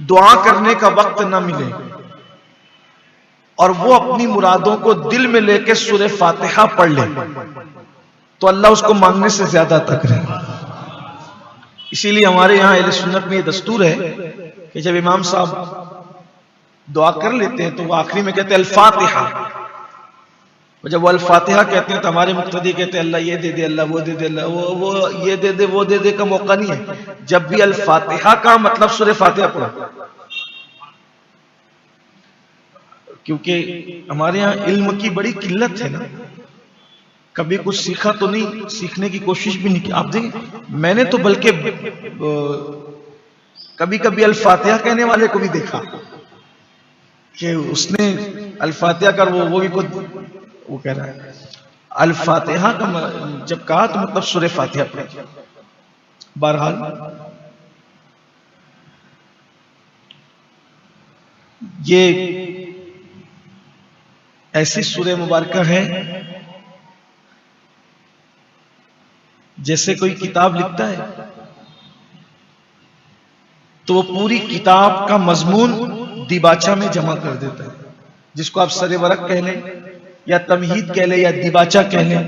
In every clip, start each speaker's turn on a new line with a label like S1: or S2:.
S1: दुआ करने का वक्त ना मिले और वो अपनी मुरादों को दिल में लेके सूरह फातिहा पढ़ ले, तो अल्लाह उसको मांगने से ज्यादा अता करेगा। इसीलिए हमारे यहाँ अहले सुन्नत में ये दस्तूर है कि जब इमाम साहब दुआ कर लेते हैं तो वो आखिरी में कहते हैं अल-फातिहा। और जब वो अल-फातिहा कहते हैं तो हमारे मुक्तदी कहते हैं अल्लाह ये दे दे, अल्लाह वो दे दे, अल्लाह वो ये दे दे, वो दे दे का मौका नहीं है। जब भी अल-फातिहा का मतलब सूरह फातिहा पढ़ो, क्योंकि हमारे यहाँ इल्म की बड़ी किल्लत है ना, कभी कुछ सीखा तो नहीं, सीखने की कोशिश भी नहीं की। आप देखें, मैंने तो बल्कि कभी कभी अल-फातिहा कहने वाले को भी देखा कि उसने अल-फातिहा कर वो भी खुद वो कह रहा है अल-फातिहा का जब कहा तो मतलब सूरह फातिहा पढ़े। बहरहाल ये ऐसी सूरह मुबारका है जैसे कोई किताब लिखता है तो वो पूरी किताब का मजमून दिबाचा में जमा कर देता है, जिसको आप सरे वरक कह लें या तमहीद कह लें या दिबाचा कह लें।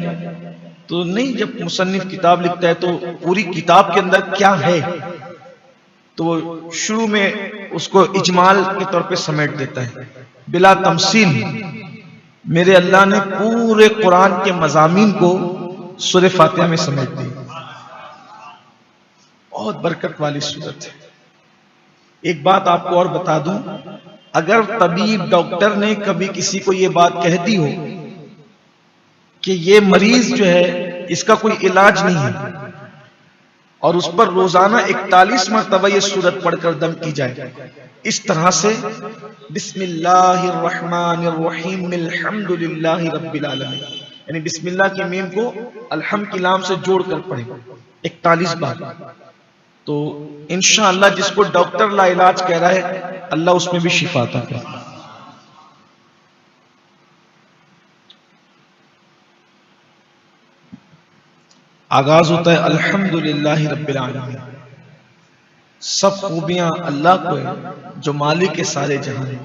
S1: तो नहीं, जब मुसन्निफ किताब लिखता है तो पूरी किताब के अंदर क्या है तो वो शुरू में उसको इजमाल के तौर पे समेट देता है, बिला तमसील। मेरे अल्लाह ने पूरे कुरान के मजामीन को सूरह फातिहा में समेट दिया। बहुत बरकत वाली सूरत है। एक बात आपको और बता दूं, अगर तबीब डॉक्टर ने कभी किसी को यह बात कह दी हो कि ये मरीज जो है इसका कोई इलाज नहीं है और उस पर रोजाना 41 मरतबा ये सूरत पढ़कर दम की जाए, इस तरह से बिस्मिल्लाहिर्रहमानिर्रहीम अल्हम्दुलिल्लाहि रब्बिल आलमीन, यानी बिस्मिल्लाह की मीम को अलहम की लाम से जोड़कर पढ़े 41 बार, तो इंशाअल्लाह जिसको डॉक्टर ला इलाज कह रहा है अल्लाह उसमें भी शिफा अता करे। आगाज होता है अल्हम्दुलिल्लाहि रब्बिल आलमीन। सब खूबियां अल्लाह को है जो मालिक के सारे जहां है।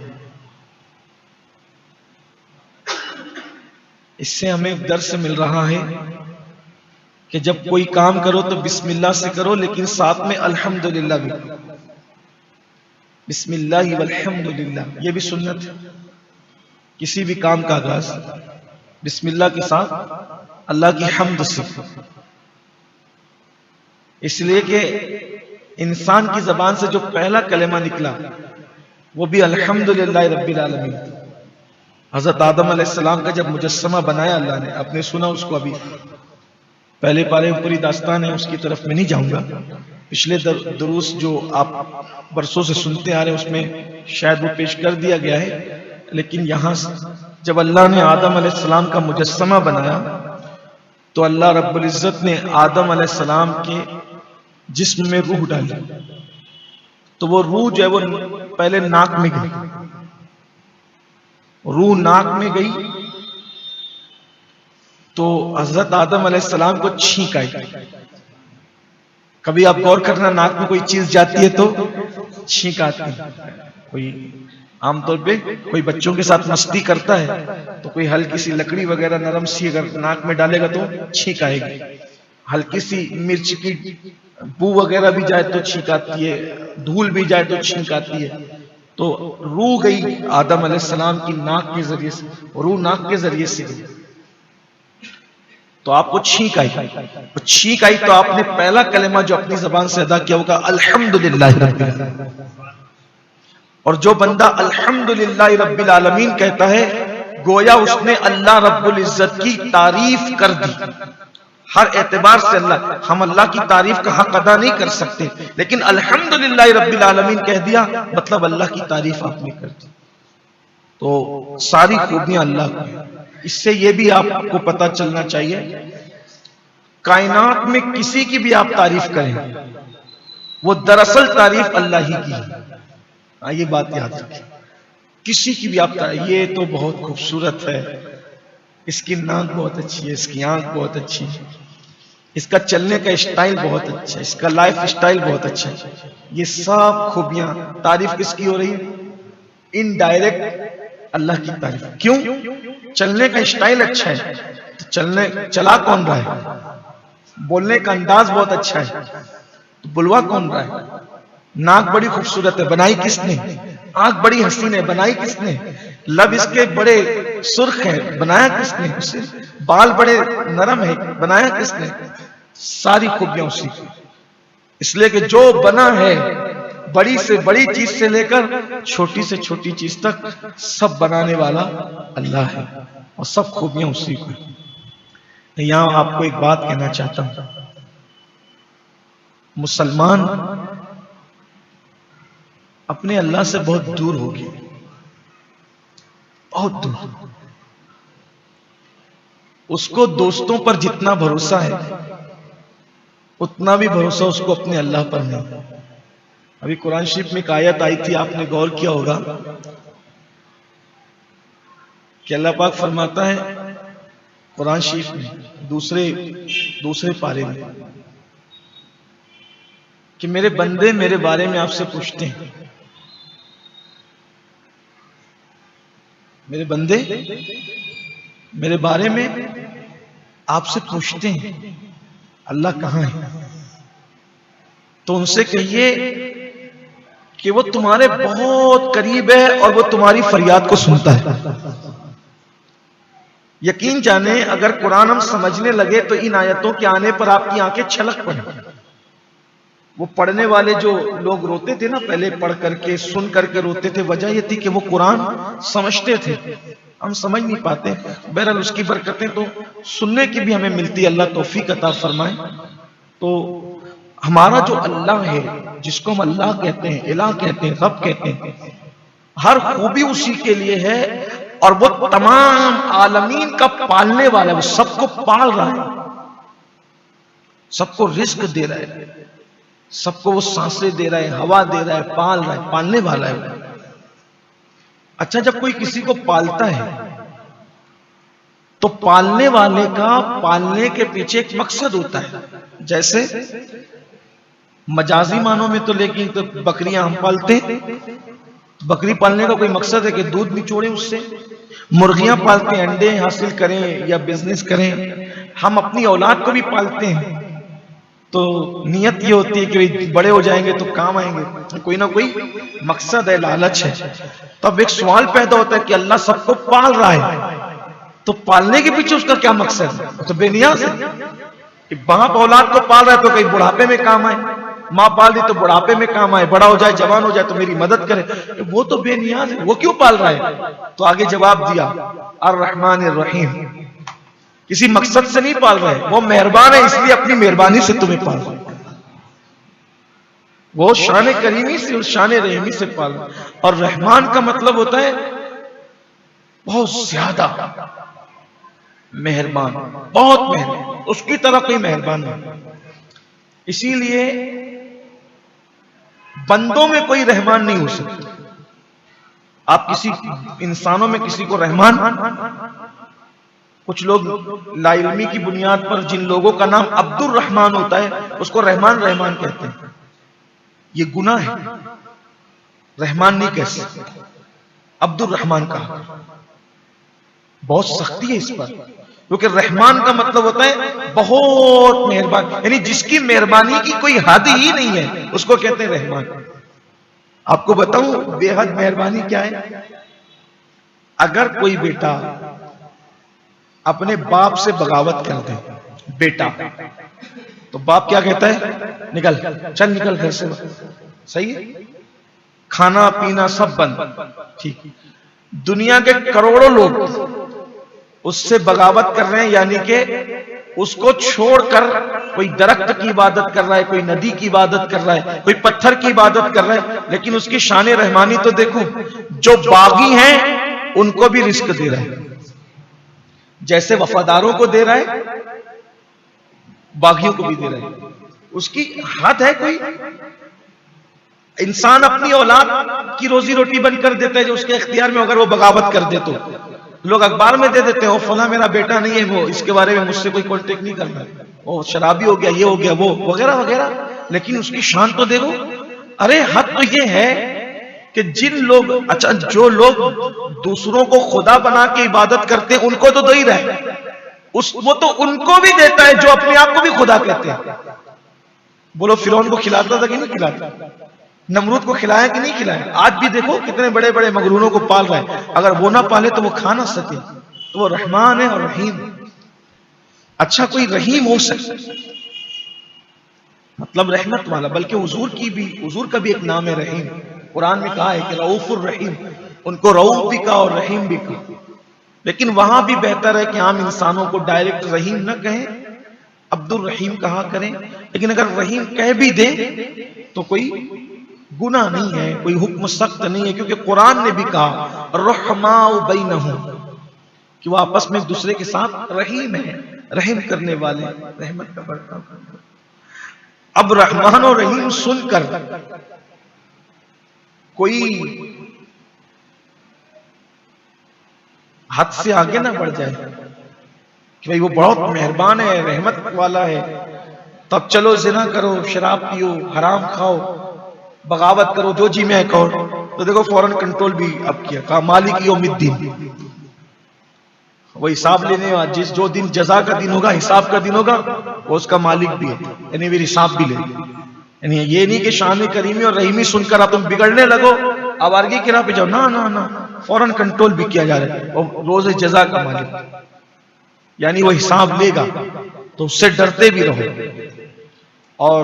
S1: इससे हमें दर्स मिल रहा है कि जब कोई काम करो तो बिस्मिल्लाह से करो, लेकिन साथ में अल्हम्दुलिल्लाह भी, बिस्मिल्लाह वल्हम्दुलिल्लाह, ये भी सुन्नत है। किसी भी काम का आगाज बिस्मिल्लाह के साथ अल्लाह की हम्द से, इसलिए कि इंसान की जबान से जो पहला कलेमा निकला वो भी अल्हम्दुलिल्लाह रब्बिल आलमीन। हजरत आदम अलैहिस्सलाम का जब मुजस्समा बनाया अल्लाह ने, आपने सुना उसको, अभी पहले पारे में पूरी दास्तान है, उसकी तरफ में नहीं जाऊंगा। पिछले दुरूस जो आप बरसों से सुनते आ रहे हैं उसमें शायद वो पेश कर दिया गया है, लेकिन यहां जब अल्लाह ने आदम अलैहिस्सलाम का मुजस्समा बनाया तो अल्लाह रब्बुल इज्जत ने आदम अलैहिस्सलाम के जिस्म में रूह डाली। तो वो रूह जो है वो पहले नाक में गई, रूह नाक में गई तो हजरत आदम अलैहिस्सलाम को छींक आई। कभी आप गौर करना, नाक में कोई चीज जाती है तो छींक आती है। कोई आमतौर पे कोई बच्चों के साथ मस्ती करता है तो कोई हल्की सी लकड़ी वगैरह नरम सी अगर नाक में डालेगा तो छींक आएगी, हल्की सी मिर्च की बू वगैरह भी जाए तो छींक आती है, धूल भी जाए तो छींक आती है। तो रूह गई आदम अलैहिस्सलाम की नाक के जरिए से, रूह नाक के जरिए से गई तो आपको छींक आई। तो छींक आई तो आपने पहला कलेमा जो अपनी जबान से अदा किया होगा अल्हम्दुलिल्लाह रब्बिल आलमीन। और जो बंदा अल्हम्दुलिल्लाह रब्बिल आलमीन कहता है गोया उसने अल्लाह रब्बुल इज्जत की तारीफ कर दी। हर एतबार से हम अल्लाह की तारीफ का हक अदा नहीं कर सकते, लेकिन अल्हम्दुलिल्लाह रब्बिल आलमीन कह दिया मतलब अल्लाह की तारीफ आपने कर दी। तो सारी खूबियां अल्लाह की। इससे यह भी आपको पता चलना चाहिए, कायनात में किसी की भी आप तारीफ करें वो दरअसल तारीफ अल्लाह ही की है। ये बात याद रखें, किसी की भी आप ये तो बहुत खूबसूरत है, इसकी नाक बहुत अच्छी है, इसकी आंख बहुत अच्छी है, इसका चलने का स्टाइल बहुत अच्छा है, इसका लाइफ स्टाइल बहुत अच्छा है। ये सब खूबियां, तारीफ किसकी हो रही है? इनडायरेक्ट अल्लाह की तारीफ। क्यों? चलने का स्टाइल अच्छा है, तो चला कौन रहा है? बोलने का अंदाज बहुत अच्छा है, तो बुलवा कौन रहा है? नाक बड़ी खूबसूरत है, बनाई किसने? आंख बड़ी हसीन है, बनाई किसने? लब इसके बड़े सुर्ख है, बनाया किसने? बाल बड़े नरम है, बनाया किसने? सारी खूबियां उसी की। इसलिए कि जो बना है, बड़ी से बड़ी चीज से लेकर छोटी से छोटी चीज तक सब बनाने वाला अल्लाह है, और सब खूबियां उसी को। यहां आपको एक बात कहना चाहता हूं, मुसलमान अपने अल्लाह से बहुत दूर होगी, बहुत दूर। उसको दोस्तों पर जितना भरोसा है, उतना भी भरोसा उसको अपने अल्लाह पर नहीं। अभी कुरान शरीफ में एक आयत आई थी, आपने गौर किया होगा कि अल्लाह पाक फरमाता है कुरान शरीफ में दूसरे पारे में कि मेरे बंदे मेरे बारे में आपसे पूछते हैं, मेरे बंदे मेरे बारे में आपसे पूछते हैं अल्लाह कहां है, तो उनसे कहिए कि वो तुम्हारे बहुत करीब है और वो तुम्हारी फरियाद को सुनता है। यकीन जाने अगर कुरान हम समझने लगे तो इन आयतों के आने पर आपकी आंखें छलक पड़े। वो पढ़ने वाले जो लोग रोते थे ना, पहले पढ़ करके सुन करके रोते थे, वजह ये थी कि वो कुरान समझते थे, हम समझ नहीं पाते। बहरहाल उसकी बरकतें तो सुनने की भी हमें मिलती है, अल्लाह तौफीक अता फरमाए। तो हमारा जो अल्लाह है, जिसको हम अल्लाह कहते हैं, इलाह कहते हैं, रब कहते हैं, हर खूबी उसी के लिए है, और वो तमाम आलमीन का पालने वाला है। वो सबको पाल रहा है, सबको रिस्क दे रहा है, सबको वो सांसें दे रहा है, हवा दे रहा है, पाल रहा है, पालने वाला है। अच्छा, जब कोई किसी को पालता है तो पालने वाले का पालने के पीछे एक मकसद होता है। जैसे मजाजी मानों में तो लेकिन तो बकरियां हम पालते हैं, बकरी पालने का कोई मकसद है कि दूध निचोड़े उससे। मुर्गियां पालते हैं, अंडे हासिल करें या बिजनेस करें। हम अपनी औलाद को भी पालते हैं, तो नियत ये होती है कि बड़े हो जाएंगे तो काम आएंगे, कोई ना कोई मकसद है, लालच है। तो अब एक सवाल पैदा होता है कि अल्लाह सबको पाल रहा है, तो पालने के पीछे उसका क्या मकसद है? तो बेनियाज है कि बाप औलाद को पाल रहा है तो कहीं बुढ़ापे में काम आए, माँ पाल दी तो बुढ़ापे में काम आए, बड़ा हो जाए, जवान हो जाए तो मेरी मदद करे। वो तो बेनियाज है, वो क्यों पाल रहा है? तो आगे जवाब दिया, अर्रहमान अर्रहीम, किसी मकसद से नहीं पाल रहे, वो मेहरबान है इसलिए अपनी मेहरबानी से तुम्हें पाल रहा है। वो शान करीमी से और शान रहीमी से पाल रहा है। और रहमान का मतलब होता है बहुत ज्यादा मेहरबान, बहुत मेहरबान, उसकी तरह कोई मेहरबान नहीं। इसीलिए बंदों में कोई रहमान नहीं हो सकता। आप किसी इंसानों में किसी को रहमान, कुछ लोग लाइल्मी की बुनियाद पर जिन लोगों का नाम अब्दुल रहमान होता है उसको रहमान रहमान कहते हैं। ये गुनाह है, रहमान नहीं कह सकते, अब्दुल रहमान का। बहुत सख्ती है इस पर, क्योंकि रहमान का मतलब होता है बहुत मेहरबान, यानी जिसकी मेहरबानी की कोई हद ही नहीं है उसको कहते हैं रहमान। आपको बताऊं बेहद मेहरबानी क्या है? अगर कोई बेटा अपने बाप से बगावत कर दे, बेटा, तो बाप क्या कहता है? निकल, चल निकल घर से। सही है, खाना पीना सब बंद, ठीक। दुनिया के करोड़ों लोग उससे बगावत कर रहे हैं, यानी कि उसको छोड़कर कोई दरख्त की इबादत कर रहा है, कोई नदी की इबादत कर रहा है, कोई पत्थर की इबादत कर रहा है, लेकिन उसकी शान रहमानी तो देखो, जो बागी हैं उनको भी रिस्क दे रहा है, जैसे वफादारों को दे रहा है बागियों को भी दे रहा है। उसकी हद है कोई? इंसान अपनी औलाद की रोजी रोटी बंद कर देता है जो उसके इख्तियार में, अगर वो बगावत कर दे तो लोग अखबार में दे देते हैं, फला मेरा बेटा नहीं है, वो इसके बारे में मुझसे कोई कांटेक्ट नहीं करना है। वो शराबी हो गया, ये हो गया, वो वगैरह वगैरह, लेकिन उसकी शान तो देखो। अरे हद तो ये है कि जिन लोग, अच्छा जो लोग दूसरों को खुदा बना के इबादत करते हैं उनको तो दे ही रहा है, वो तो उनको भी देता है जो अपने आप को भी खुदा कहते हैं। बोलो फिरौन को खिलाता था कि नहीं खिलाता? नमरूद को खिलाया कि नहीं खिलाया? आज भी देखो कितने बड़े बड़े मगरूरों को पाल रहा है, अगर वो ना पाले तो वो खा ना सके। तो वो रहमान है और रहीम। अच्छा कोई रहीम हो सकता, मतलब रहमत वाला, बल्कि हुजूर का भी एक नाम है रहीम। कुरान में कहा है कि रऊफुर रहीम, उनको रऊफ भी कहा और रहीम भी कहा। लेकिन वहां भी बेहतर है कि आम इंसानों को डायरेक्ट रहीम न कहें, अब्दुल रहीम कहा करें। लेकिन अगर रहीम कह भी दें तो कोई गुनाह नहीं है, कोई हुक्म सख्त नहीं है, क्योंकि कुरान ने भी कहा रहमाउ बैनहुम, कि वो आपस में एक दूसरे के साथ रहीम है, रहम करने वाले, रहमत का बर्ताव करने। अब रहमान और रहीम सुनकर कोई हद से आगे ना बढ़ जाए कि भाई वो बहुत मेहरबान है, रहमत वाला है, तब चलो जिना करो, शराब पियो, हराम खाओ, बगावत करो, जो जी मैं कहो। तो देखो फौरन कंट्रोल भी अब किया, कहा मालिक यौमिद्दीन, वो हिसाब लेने वाला, जिस जो दिन जजा का दिन होगा, हिसाब का दिन होगा, वो उसका मालिक भी है, यानी फिर हिसाब भी ले। यानी ये नहीं कि शान करीमी और रहीमी सुनकर आप तुम बिगड़ने लगो, आवारगी की राह पे जाओ, ना ना ना, फौरन कंट्रोल भी किया जा रहा है। और रोज जजा का मालिक, यानी वो हिसाब लेगा, तो उससे डरते भी रहो। और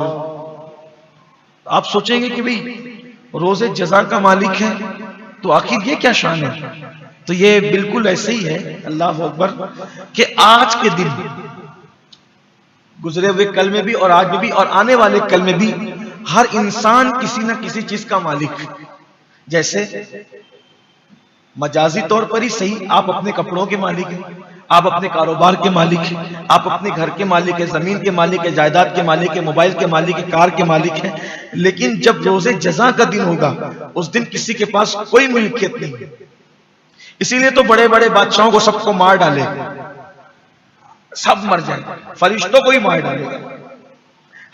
S1: आप सोचेंगे कि भाई रोजे जजा का मालिक है तो आखिर ये क्या शान है? तो ये बिल्कुल ऐसे ही है, अल्लाह अकबर, कि आज के दिन, गुजरे हुए कल में भी और आज में भी और आने वाले कल में भी, हर इंसान किसी न किसी चीज का मालिक। जैसे मजाजी तौर पर ही सही, आप अपने कपड़ों के मालिक हैं, आप अपने कारोबार के मालिक हैं, आप अपने घर के मालिक हैं, जमीन के मालिक हैं, जायदाद के मालिक हैं, मोबाइल के मालिक हैं, कार के मालिक हैं। लेकिन जब रोजे जजा का दिन होगा, उस दिन किसी के पास कोई मिल्कियत नहीं है। इसीलिए तो बड़े बड़े बादशाहों को सबको मार डाले, सब मर जाए, फरिश्तों को ही मार डालेगा,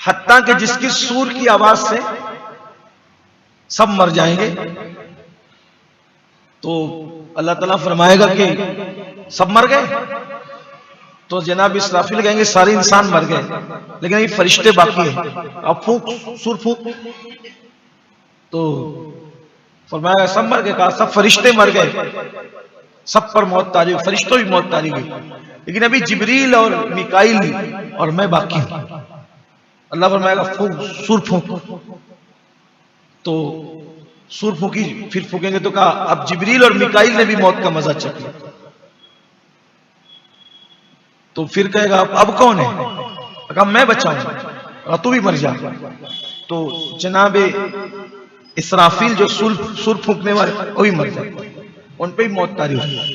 S1: हत्ता कि जिसकी सूर की आवाज से सब मर जाएंगे। तो अल्लाह ताला फरमाएगा कि सब मर गए, तो जनाब इसराफिल कहेंगे सारे इंसान मर गए, लेकिन ये फरिश्ते बाकी हैं, अब फूंक, सूर फूंक। तो फरमाया सब मर गए, कहा सब फरिश्ते मर गए, सब पर मौत तारी हुई, फरिश्तों भी मौत तारी हुई, लेकिन अभी जिब्रील और मिकाइल और मैं बाकी हूं। अल्लाह फरमाएगा फूंक, सूर फूंक। तो सूर फूंकी, फिर फूकेंगे तो कहा अब जिब्रील और मिकाइल ने भी मौत का मजा चख लिया। तो फिर कहेगा अब कौन है? कहा मैं बचाऊंगा, तू भी मर जा। तो जनाबे इसराफिल जो सुर फूंकने वाले वो भी मर जाए, उन पे भी मौत तारी हो जाए,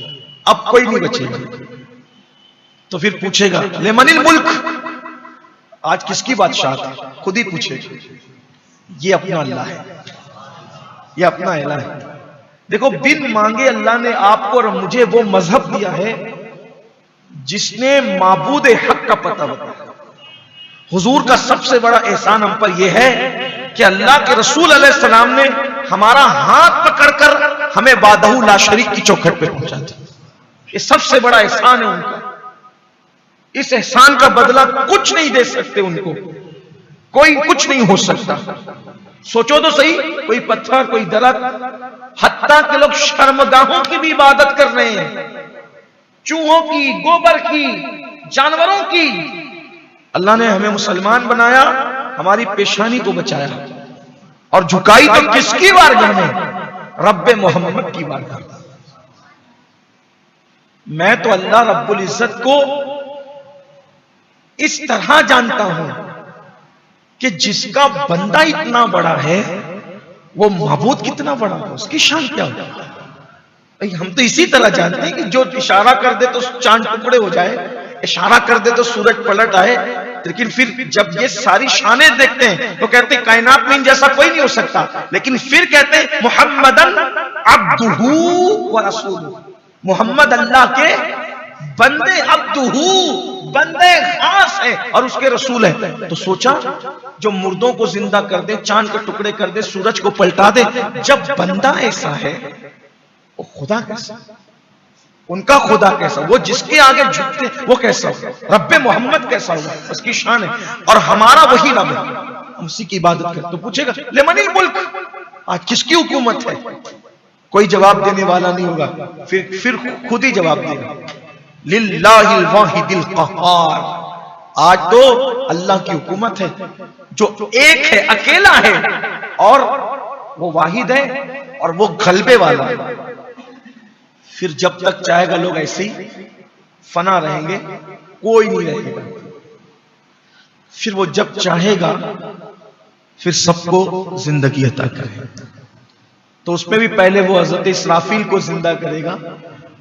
S1: अब कोई नहीं बचेगा। तो फिर पूछेगा लेमनिल मुल्क, आज किसकी बादशाह है? खुद ही पूछेगा। ये अपना अल्लाह है, ये अल्लाह है। देखो बिन मांगे अल्लाह ने आपको और मुझे वो मजहब दिया है जिसने माबूद हक का पता बताया। हुजूर का सबसे बड़ा एहसान हम पर यह है कि अल्लाह के रसूल अलैहिस्सलाम ने हमारा हाथ पकड़कर हमें वादहू ला शरीक की चौखट पे पहुंचा दिया। ये सबसे बड़ा एहसान है उनका। इस एहसान का बदला कुछ नहीं दे सकते उनको, कोई कुछ नहीं हो सकता। सोचो तो सही, कोई पत्थर, कोई दरख्त, हत्ता के लोग शर्मगाहों की भी इबादत कर रहे हैं, चूहों की, गोबर की, जानवरों की। अल्लाह ने हमें मुसलमान बनाया, हमारी पेशानी को बचाया और झुकाई तो किसकी बारगाह में? रब्बे मोहम्मद की बारगाह। मैं तो अल्लाह रब्बुल इज्जत को इस तरह जानता हूं कि जिसका बंदा इतना बड़ा है वो महबूद कितना बड़ा है, उसकी शान क्या होगी। हम तो इसी तरह जानते हैं कि जो इशारा कर दे तो चांद टुकड़े हो जाए, इशारा कर दे तो सूरज पलट आए। लेकिन फिर जब ये सारी शानें देखते हैं तो कहते हैं कायनात में इन जैसा कोई नहीं हो सकता। लेकिन फिर कहते हैं मुहम्मदन अब्दुहू व रसूलुहू, मोहम्मद अल्लाह के बंदे अब्दुहू, बंदे खास है और उसके रसूल है। तो सोचा जो मुर्दों को जिंदा कर दे, चांद के टुकड़े कर दे, सूरज को पलटा दे, जब बंदा ऐसा है वो खुदा कैसा, उनका खुदा कैसा, वो जिसके आगे झुकते वो कैसा होगा, रब्बे मोहम्मद कैसा होगा, उसकी शान है। और हमारा वही रब है, हम उसी की इबादत करते। तो पूछेगा लिमनिल मुल्क, आज किसकी हुकूमत है, कोई जवाब देने वाला नहीं होगा। फिर खुद ही जवाब देगा, लिल्लाहिल वाहिदिल क़हार, आज तो अल्लाह की हुकूमत है जो एक है, अकेला है, और वो वाहिद है और वो गलबे वाला है। फिर जब तक चाहेगा लोग ऐसे ही फना रहेंगे, कोई नहीं रहेगा। फिर वो जब चाहेगा फिर सबको जिंदगी अता करेगा। तो उसमें भी पहले वो हजरत इसराफील को जिंदा करेगा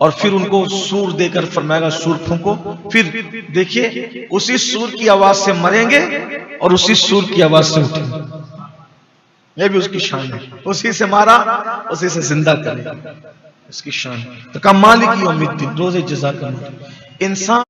S1: और फिर उनको सूर देकर फरमाएगा सूर फूंको। फिर देखिए उसी सूर की आवाज से मरेंगे और उसी सूर की आवाज से उठेंगे। यह भी उसकी शान है, उसी से मारा उसी से जिंदा करेगा, इसकी शान। तो का मालिक यौमिद्दीन, रोज़े जज़ा का इंसान